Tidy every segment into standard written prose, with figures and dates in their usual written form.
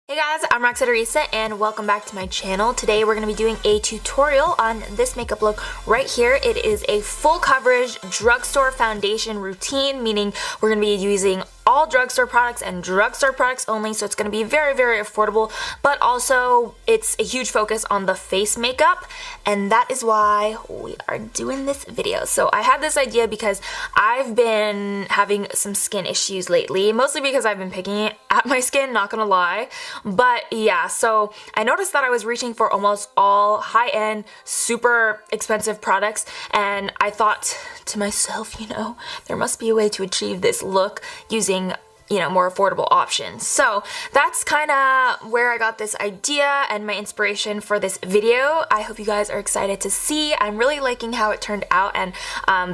Hey guys, I'm Roxette Arisa and welcome back to my channel. Today we're going to be doing a tutorial on this makeup look right here. It is a full coverage drugstore foundation routine, meaning we're going to be using all drugstore products and drugstore products only, so it's going to be very, very affordable, but also it's a huge focus on the face makeup, and that is why we are doing this video. So I had this idea because I've been having some skin issues lately, mostly because I've been picking at my skin, not gonna lie, but yeah, so I noticed that I was reaching for almost all high-end, super expensive products, and I thought to myself, there must be a way to achieve this look using more affordable options. So that's kind of where I got this idea and my inspiration for this video. I hope you guys are excited to see. I'm really liking how it turned out, and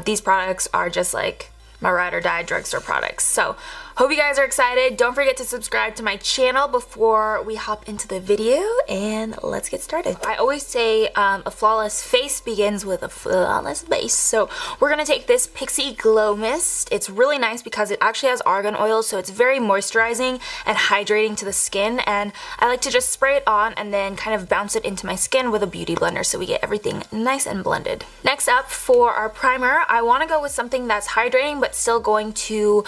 these products are just like my ride or die drugstore products. So hope you guys are excited. Don't forget to subscribe to my channel before we hop into the video, and let's get started. I always say a flawless face begins with a flawless base. So we're gonna take this Pixie Glow Mist. It's really nice because it actually has argan oil, so it's very moisturizing and hydrating to the skin, and I like to just spray it on and then kind of bounce it into my skin with a beauty blender so we get everything nice and blended. Next up, for our primer, I want to go with something that's hydrating but still going to,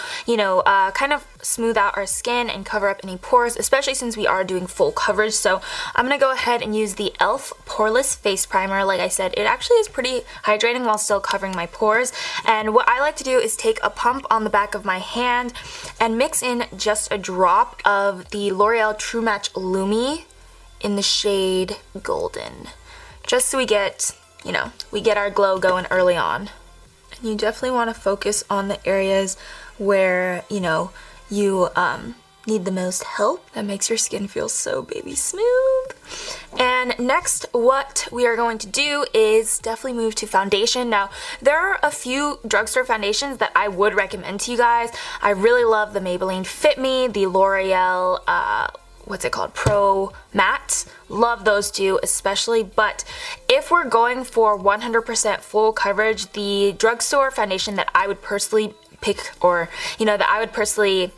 kind of smooth out our skin and cover up any pores, especially since we are doing full coverage. So I'm gonna go ahead and use the e.l.f. Poreless Face Primer. Like I said, it actually is pretty hydrating while still covering my pores. And what I like to do is take a pump on the back of my hand and mix in just a drop of the L'Oreal True Match Lumi in the shade Golden, just so we get, we get our glow going early on. And you definitely want to focus on the areas where, you need the most help. That makes your skin feel so baby smooth. And next, what we are going to do is definitely move to foundation. Now, there are a few drugstore foundations that I would recommend to you guys. I really love the Maybelline Fit Me, the L'Oreal, Pro Matte. Love those two especially, but if we're going for 100% full coverage, the drugstore foundation that I would personally pick, or that I would personally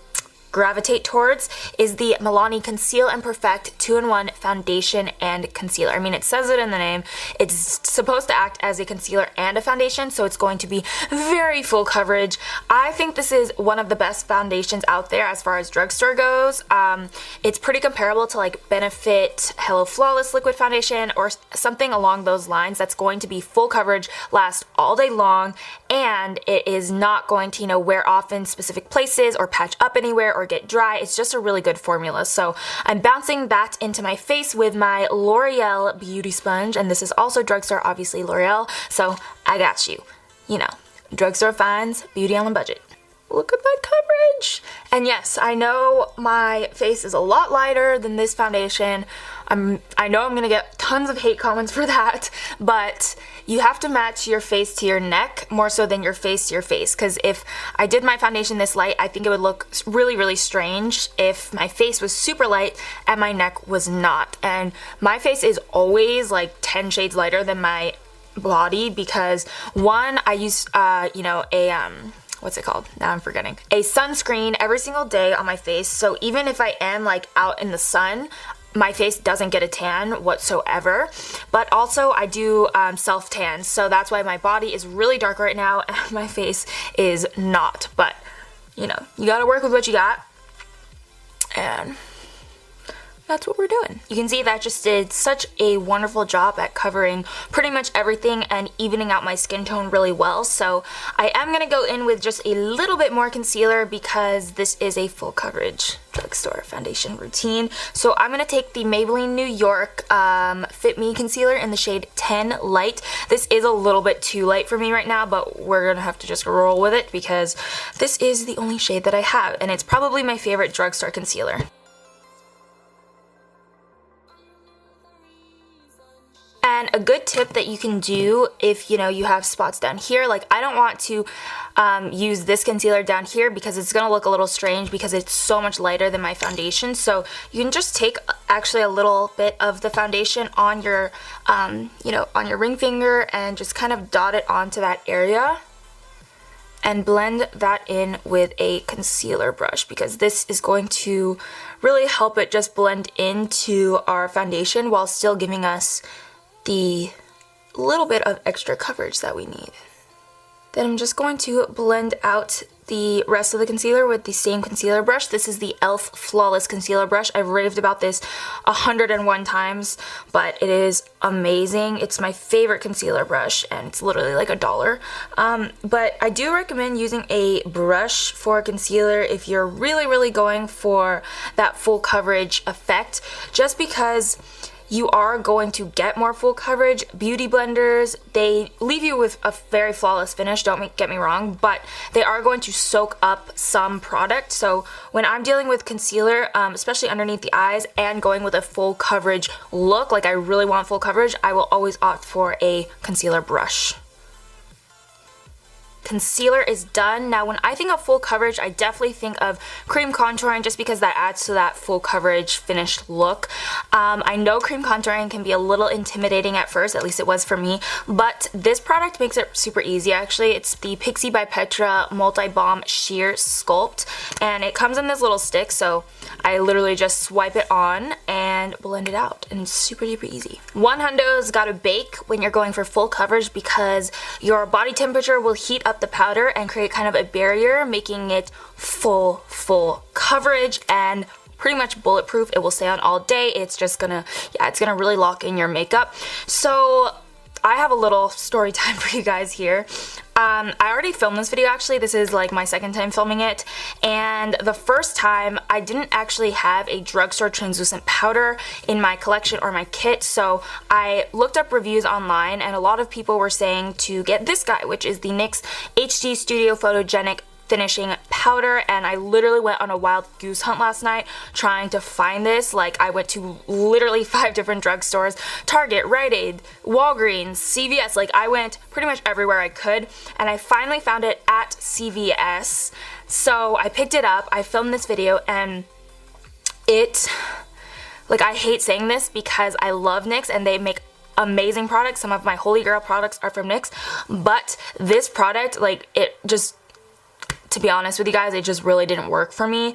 gravitate towards, is the Milani Conceal and Perfect 2-in-1 foundation and concealer. I mean, it says it in the name. It's supposed to act as a concealer and a foundation, so it's going to be very full coverage. I think this is one of the best foundations out there as far as drugstore goes. It's pretty comparable to like Benefit Hello Flawless Liquid Foundation or something along those lines that's going to be full coverage, last all day long, and it is not going to, wear off in specific places or patch up anywhere or get dry. It's just a really good formula. So I'm bouncing that into my face with my L'Oreal Beauty Sponge, and this is also drugstore, obviously L'Oreal, so I got you. Drugstore finds, beauty on a budget. Look at that coverage! And yes, I know my face is a lot lighter than this foundation. I know I'm gonna get tons of hate comments for that, but you have to match your face to your neck more so than your face to your face, because if I did my foundation this light, I think it would look really, really strange if my face was super light and my neck was not. And my face is always like 10 shades lighter than my body because, one, I use, what's it called? Now I'm forgetting. A sunscreen every single day on my face, so even if I am like out in the sun, my face doesn't get a tan whatsoever. But also I do self-tan, so that's why my body is really dark right now and my face is not. But, you gotta work with what you got, and that's what we're doing. You can see that just did such a wonderful job at covering pretty much everything and evening out my skin tone really well. So I am going to go in with just a little bit more concealer because this is a full coverage drugstore foundation routine. So I'm going to take the Maybelline New York Fit Me Concealer in the shade 10 Light. This is a little bit too light for me right now, but we're going to have to just roll with it because this is the only shade that I have, and it's probably my favorite drugstore concealer. And a good tip that you can do if you have spots down here, like I don't want to use this concealer down here because it's gonna look a little strange because it's so much lighter than my foundation. So you can just take actually a little bit of the foundation on your on your ring finger and just kind of dot it onto that area. and blend that in with a concealer brush, because this is going to really help it just blend into our foundation while still giving us the little bit of extra coverage that we need. Then I'm just going to blend out the rest of the concealer with the same concealer brush. This is the e.l.f. Flawless Concealer Brush. I've raved about this 101 times, but it is amazing. It's my favorite concealer brush, and it's literally like $1. But I do recommend using a brush for concealer if you're really going for that full coverage effect, just because you are going to get more full coverage. Beauty blenders, they leave you with a very flawless finish, get me wrong, but they are going to soak up some product. So when I'm dealing with concealer, especially underneath the eyes, and going with a full coverage look, like I really want full coverage, I will always opt for a concealer brush. Concealer is done. Now when I think of full coverage, I definitely think of cream contouring, just because that adds to that full coverage finished look. I know cream contouring can be a little intimidating at first, at least it was for me, but this product makes it super easy actually. It's the Pixi by Petra Multi Balm Sheer Sculpt, and it comes in this little stick, so I literally just swipe it on and blend it out, and it's super duper easy. One hundo's gotta bake when you're going for full coverage, because your body temperature will heat up the powder and create kind of a barrier, making it full coverage and pretty much bulletproof. It will stay on all day. It's just gonna, it's gonna really lock in your makeup. So I have a little story time for you guys here. I already filmed this video actually. This is like my second time filming it, and the first time I didn't actually have a drugstore translucent powder in my collection or my kit, so I looked up reviews online, and a lot of people were saying to get this guy, which is the NYX HD Studio Photogenic Finishing Powder, and I literally went on a wild goose hunt last night trying to find this. Like, I went to literally 5 different drugstores, Target, Rite Aid, Walgreens, CVS, like I went pretty much everywhere I could, and I finally found it at CVS. So I picked it up, I filmed this video, and it, like, I hate saying this because I love NYX and they make amazing products. Some of my holy grail products are from NYX, but this product, like, it just, to be honest with you guys, it just really didn't work for me.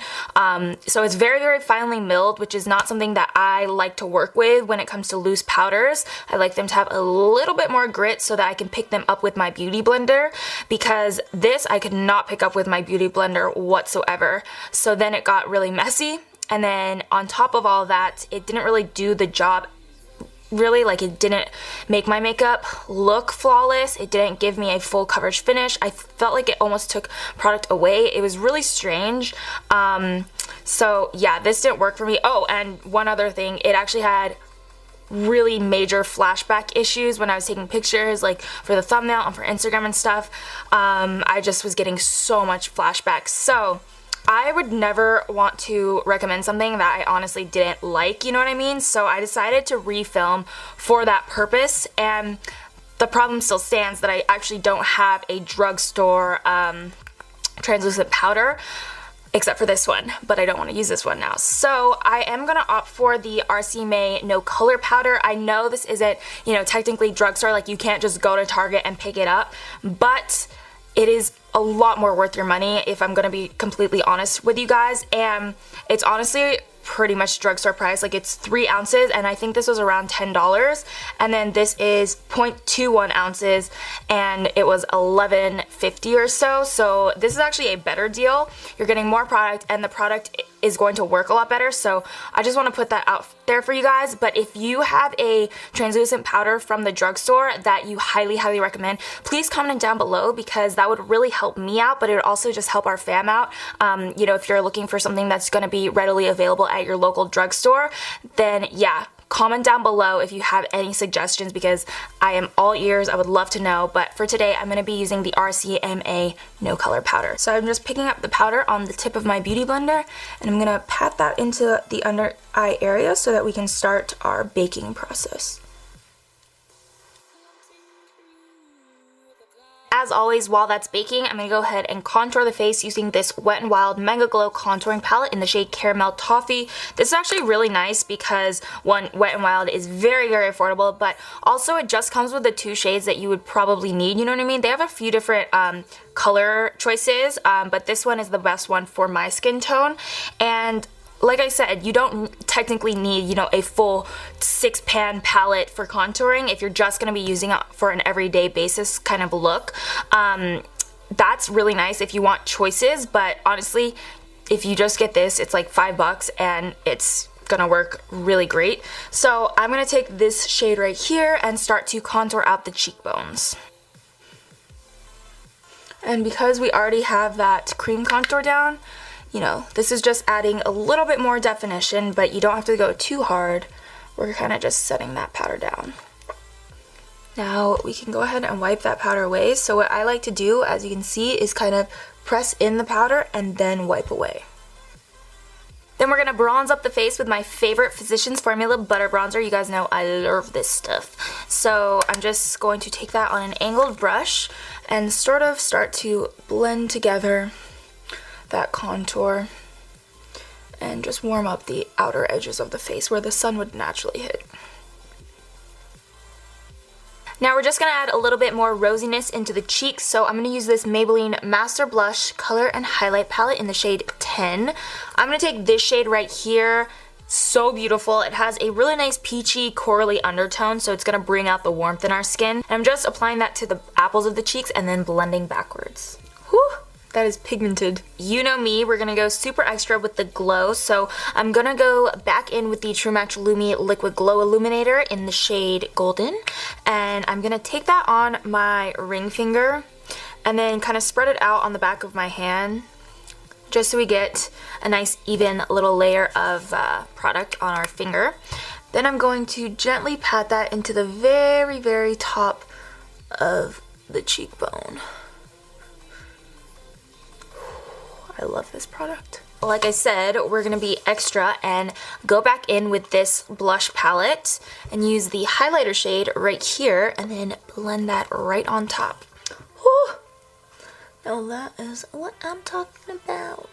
So it's very finely milled, which is not something that I like to work with when it comes to loose powders. I like them to have a little bit more grit so that I can pick them up with my beauty blender, because this I could not pick up with my beauty blender whatsoever. So then it got really messy, and then on top of all that, it didn't really do the job. Really, like, it didn't make my makeup look flawless. It didn't give me a full coverage finish. I felt like it almost took product away. It was really strange. So yeah, this didn't work for me. Oh, and one other thing, it actually had really major flashback issues when I was taking pictures, like for the thumbnail and for Instagram and stuff. I just was getting so much flashbacks. So I would never want to recommend something that I honestly didn't like, you know what I mean? So I decided to refilm for that purpose, and the problem still stands that I actually don't have a drugstore translucent powder, except for this one, but I don't want to use this one now. So I am going to opt for the RC May No Color Powder. I know this isn't, you know, technically drugstore, like you can't just go to Target and pick it up, but it is a lot more worth your money, if I'm gonna be completely honest with you guys, and it's honestly pretty much drugstore price. Like, it's 3 ounces, and I think this was around $10, and then this is 0.21 ounces, and it was $11.50 or so. So this is actually a better deal. You're getting more product, and the product is going to work a lot better. So I just want to put that out there for you guys. But if you have a translucent powder from the drugstore that you highly recommend, please comment down below, because that would really help me out, but it would also just help our fam out. You know, if you're looking for something that's going to be readily available at your local drugstore, then yeah, comment down below if you have any suggestions, because I am all ears. I would love to know. But for today, I'm going to be using the RCMA No Color Powder. So I'm just picking up the powder on the tip of my beauty blender, and I'm going to pat that into the under eye area so that we can start our baking process. as always, while that's baking, I'm going to go ahead and contour the face using this Wet n Wild Mega Glow contouring palette in the shade Caramel Toffee. This is actually really nice because, one, Wet n Wild is very, very affordable, but also it just comes with the 2 shades that you would probably need, you know what I mean? They have a few different color choices, but this one is the best one for my skin tone. And like I said, you don't technically need, you know, a full 6-pan palette for contouring if you're just going to be using it for an everyday basis kind of look. That's really nice if you want choices, but honestly, if you just get this, it's like $5 and it's gonna work really great. So I'm gonna take this shade right here and start to contour out the cheekbones. And because we already have that cream contour down, you know, this is just adding a little bit more definition, but you don't have to go too hard. We're kind of just setting that powder down. Now we can go ahead and wipe that powder away. So what I like to do, as you can see, is kind of press in the powder and then wipe away. Then we're going to bronze up the face with my favorite Physicians Formula Butter Bronzer. You guys know I love this stuff. So I'm just going to take that on an angled brush and sort of start to blend together that contour and just warm up the outer edges of the face where the sun would naturally hit. Now we're just going to add a little bit more rosiness into the cheeks, so I'm going to use this Maybelline Master Blush Color and Highlight Palette in the shade 10. I'm going to take this shade right here. So beautiful. It has a really nice peachy corally undertone, so it's going to bring out the warmth in our skin. And I'm just applying that to the apples of the cheeks and then blending backwards. Whew! That is pigmented. You know me, we're gonna go super extra with the glow, so I'm gonna go back in with the True Match Lumi Liquid Glow Illuminator in the shade Golden, and I'm gonna take that on my ring finger and then kind of spread it out on the back of my hand just so we get a nice even little layer of product on our finger. Then I'm going to gently pat that into the very, very top of the cheekbone. I love this product. Like I said, we're going to be extra and go back in with this blush palette and use the highlighter shade right here and then blend that right on top. Whew. Now that is what I'm talking about.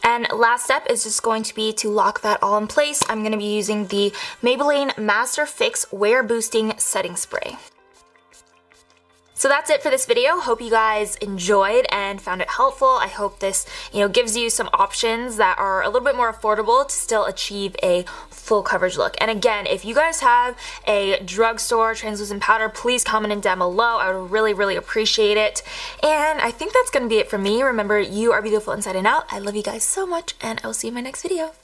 And last step is just going to be to lock that all in place. I'm going to be using the Maybelline Master Fix Wear Boosting Setting Spray. So that's it for this video. Hope you guys enjoyed and found it helpful. I hope this, you know, gives you some options that are a little bit more affordable to still achieve a full coverage look. And again, if you guys have a drugstore translucent powder, please comment in down below. I would really, really appreciate it. And I think that's gonna be it for me. Remember, you are beautiful inside and out. I love you guys so much, and I will see you in my next video.